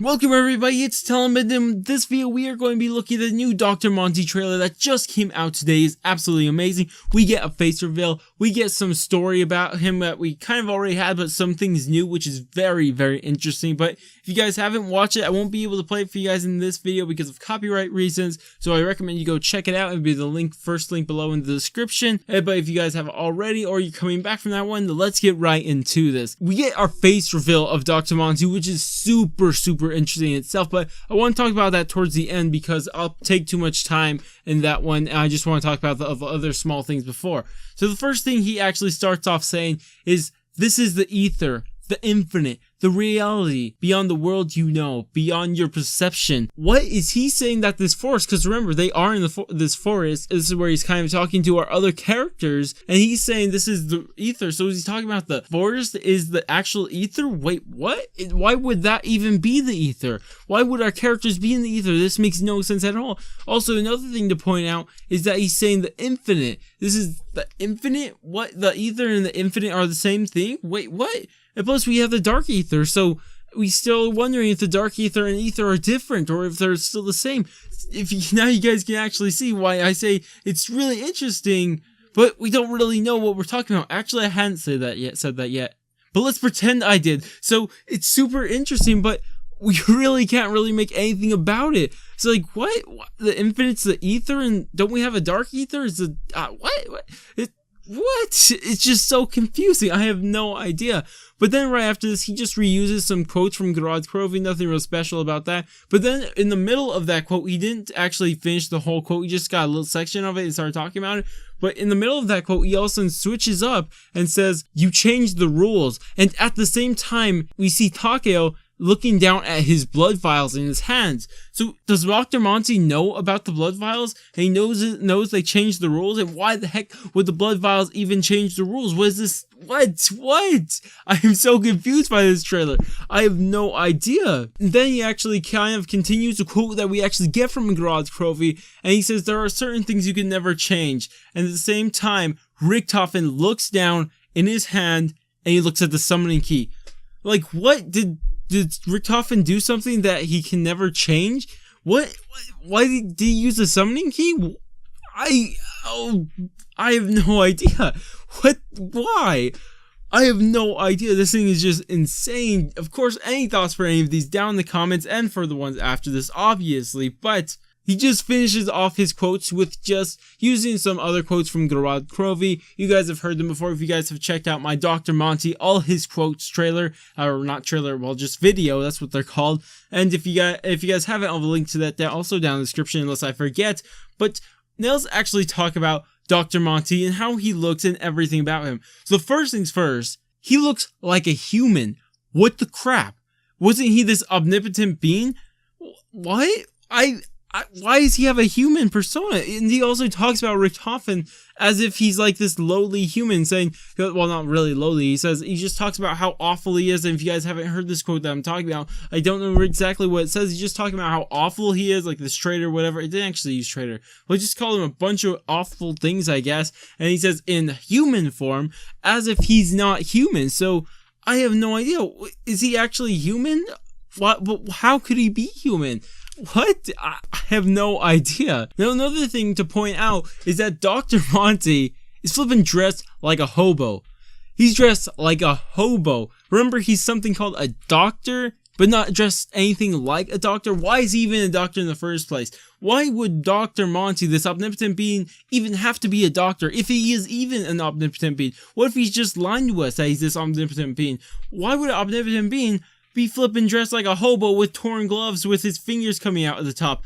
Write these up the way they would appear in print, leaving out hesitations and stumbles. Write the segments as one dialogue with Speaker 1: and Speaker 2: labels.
Speaker 1: Welcome everybody, it's Telem, and in this video we are going to be looking at the new Dr.Monty trailer that just came out today. It's absolutely amazing. We get a face reveal, we get some story about him that we kind of already had, but some things new, which is very, very interesting. But if you guys haven't watched it, I won't be able to play it for you guys in this video because of copyright reasons, so I recommend you go check it out. It'll be the first link below in the description. But if you guys have already, or you're coming back from that one, let's get right into this. We get our face reveal of Dr.Monty, which is super interesting in itself, but I want to talk about that towards the end because I'll take too much time in that one, and I just want to talk about the other small things before. So the first thing he actually starts off saying is, this is the ether, the infinite, the reality, beyond the world you know, beyond your perception. What is he saying that this forest, because remember, they are in this forest, this is where he's kind of talking to our other characters, and he's saying this is the ether. So is he talking about the forest is the actual ether? Wait, what? Why would that even be the ether? Why would our characters be in the ether? This makes no sense at all. Also, another thing to point out is that he's saying the infinite. This is the infinite? What? The ether and the infinite are the same thing? Wait, what? And plus we have the dark ether, so we still wondering if the dark ether and ether are different or if they're still the same. Now you guys can actually see why I say it's really interesting, but we don't really know what we're talking about. Actually, I hadn't said that yet, but let's pretend I did. So it's super interesting, but we really can't really make anything about it. So like, what? The infinite's the ether, and don't we have a dark ether? Is the what? What? It's just so confusing. I have no idea. But then right after this, he just reuses some quotes from Gorod, Krovi, nothing real special about that. But then in the middle of that quote, he didn't actually finish the whole quote. He just got a little section of it and started talking about it. But in the middle of that quote, he also switches up and says, you changed the rules. And at the same time, we see Takeo looking down at his blood vials in his hands. So does Dr.Monty know about the blood vials? And he knows they changed the rules? And why the heck would the blood vials even change the rules? What is this? What? I am so confused by this trailer. I have no idea. And then he actually kind of continues the quote that we actually get from Gorod, Krovi, and he says there are certain things you can never change. And at the same time, Richtofen looks down in his hand and he looks at the summoning key. Like, what? Did Richtofen do something that he can never change? What? Why did he use the summoning key? I have no idea. What? Why? I have no idea. This thing is just insane. Of course, any thoughts for any of these down in the comments, and for the ones after this, obviously, but he just finishes off his quotes with just using some other quotes from Gorod, Krovi. You guys have heard them before. If you guys have checked out my Dr.Monty, all his quotes trailer, or not trailer, well, just video, that's what they're called. And if you guys haven't, I'll link to that also down in the description unless I forget. But now let's actually talk about Dr.Monty and how he looks and everything about him. So first things first, he looks like a human. What the crap? Wasn't he this omnipotent being? What? Why does he have a human persona? And he also talks about Richtofen as if he's like this lowly human, saying, well, not really lowly. He just talks about how awful he is. And if you guys haven't heard this quote that I'm talking about, I don't know exactly what it says. He's just talking about how awful he is, like this traitor, whatever. It didn't actually use traitor. Well, he just called him a bunch of awful things, I guess. And he says in human form, as if he's not human. So I have no idea. Is he actually human? What? How could he be human? What? I have no idea. Now, another thing to point out is that Dr.Monty is flipping dressed like a hobo. He's dressed like a hobo. Remember, he's something called a doctor, but not dressed anything like a doctor. Why is he even a doctor in the first place? Why would Dr.Monty, this omnipotent being, even have to be a doctor if he is even an omnipotent being? What if he's just lying to us that he's this omnipotent being? Why would an omnipotent being be flipping dressed like a hobo with torn gloves with his fingers coming out at the top?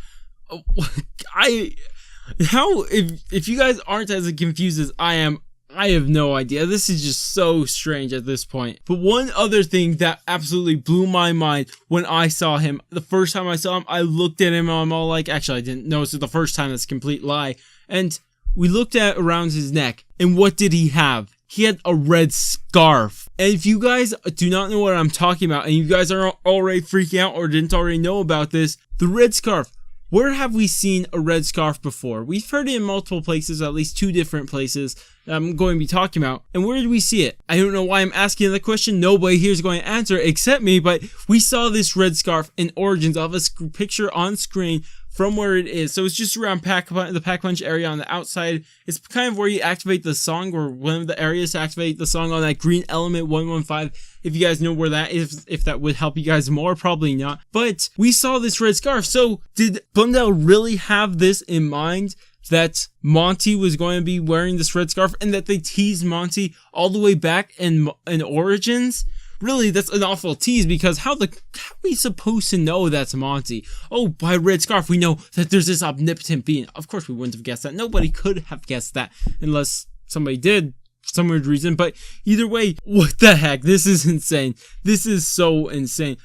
Speaker 1: If you guys aren't as confused as I am, I have no idea. This is just so strange at this point. But one other thing that absolutely blew my mind when I saw him, the first time I saw him, I looked at him and I'm all like, actually I didn't notice it the first time, that's a complete lie. And we looked at around his neck, and what did he have? He had a red scarf. And if you guys do not know what I'm talking about, and you guys are already freaking out or didn't already know about this, the red scarf. where have we seen a red scarf before? We've heard it in multiple places, at least 2 different places that I'm going to be talking about. And where did we see it? I don't know why I'm asking that question. Nobody here is going to answer except me, but we saw this red scarf in Origins of a picture on screen from where it is. So it's just around the Pack-Punch area on the outside. It's kind of where you activate the song, or one of the areas to activate the song on that green element 115. If you guys know where that is, if that would help you guys more, probably not. But we saw this red scarf. So did Blundell really have this in mind, that Monty was going to be wearing this red scarf, and that they teased Monty all the way back in Origins? Really, that's an awful tease, because how are we supposed to know that's Monty? Oh, by red scarf, we know that there's this omnipotent being. Of course, we wouldn't have guessed that. Nobody could have guessed that unless somebody did for some weird reason. But either way, what the heck? This is insane. This is so insane.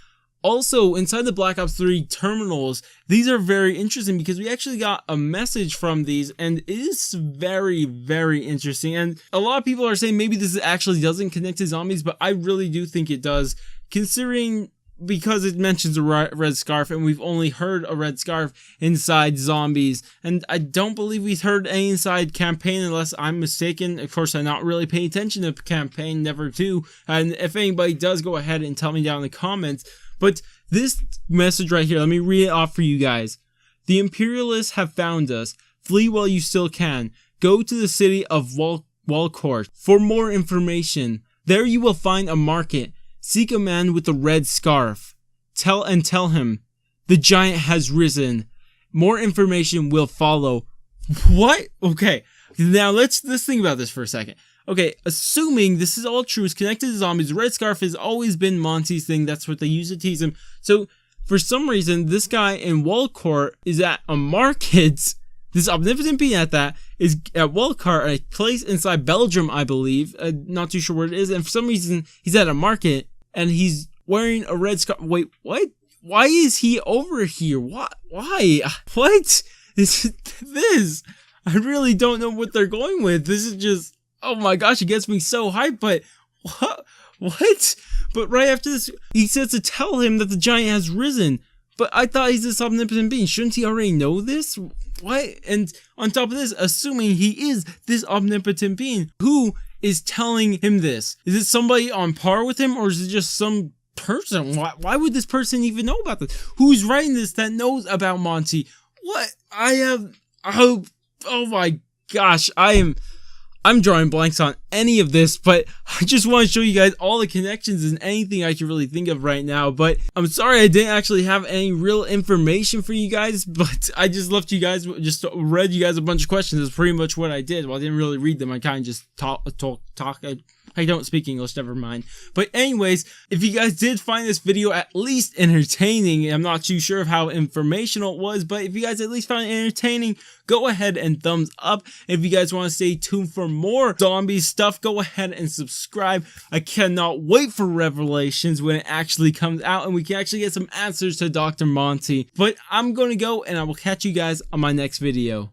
Speaker 1: Also, inside the Black Ops 3 terminals, these are very interesting because we actually got a message from these, and it is very, very interesting. And a lot of people are saying maybe this actually doesn't connect to zombies, but I really do think it does, considering because it mentions a red scarf, and we've only heard a red scarf inside zombies. And I don't believe we've heard any inside campaign, unless I'm mistaken. Of course, I'm not really paying attention to campaign, never do. And if anybody does, go ahead and tell me down in the comments. But this message right here, let me read it off for you guys. The Imperialists have found us. Flee while you still can. Go to the city of Walcourt for more information. There you will find a market. Seek a man with a red scarf. Tell him, the giant has risen. More information will follow. What? Okay, now let's think about this for a second. Okay, assuming this is all true, it's connected to zombies, the red scarf has always been Monty's thing, that's what they use to tease him. So, for some reason, this guy in Walcourt is at a market, this omnipotent being at that, is at Walcourt, a place inside Belgium, I believe, not too sure where it is, and for some reason, he's at a market, and he's wearing a red scarf. Wait, what? Why is he over here? Why? What is this? I really don't know what they're going with. This is just... oh my gosh, it gets me so hyped, but what? But right after this, he says to tell him that the giant has risen. But I thought he's this omnipotent being. Shouldn't he already know this? What? And on top of this, assuming he is this omnipotent being, who is telling him this? Is it somebody on par with him, or is it just some person? Why would this person even know about this? Who's writing this that knows about Monty? What? Oh my gosh, I'm drawing blanks on any of this, but I just want to show you guys all the connections and anything I can really think of right now. But I'm sorry I didn't actually have any real information for you guys, but I just left you guys, just read you guys a bunch of questions. That's pretty much what I did. Well, I didn't really read them. I kind of just talk. I don't speak English, never mind. But anyways, if you guys did find this video at least entertaining, I'm not too sure of how informational it was, but if you guys at least found it entertaining, go ahead and thumbs up. If you guys want to stay tuned for more zombie stuff, go ahead and subscribe. I cannot wait for Revelations when it actually comes out and we can actually get some answers to Dr. Monty. But I'm going to go, and I will catch you guys on my next video.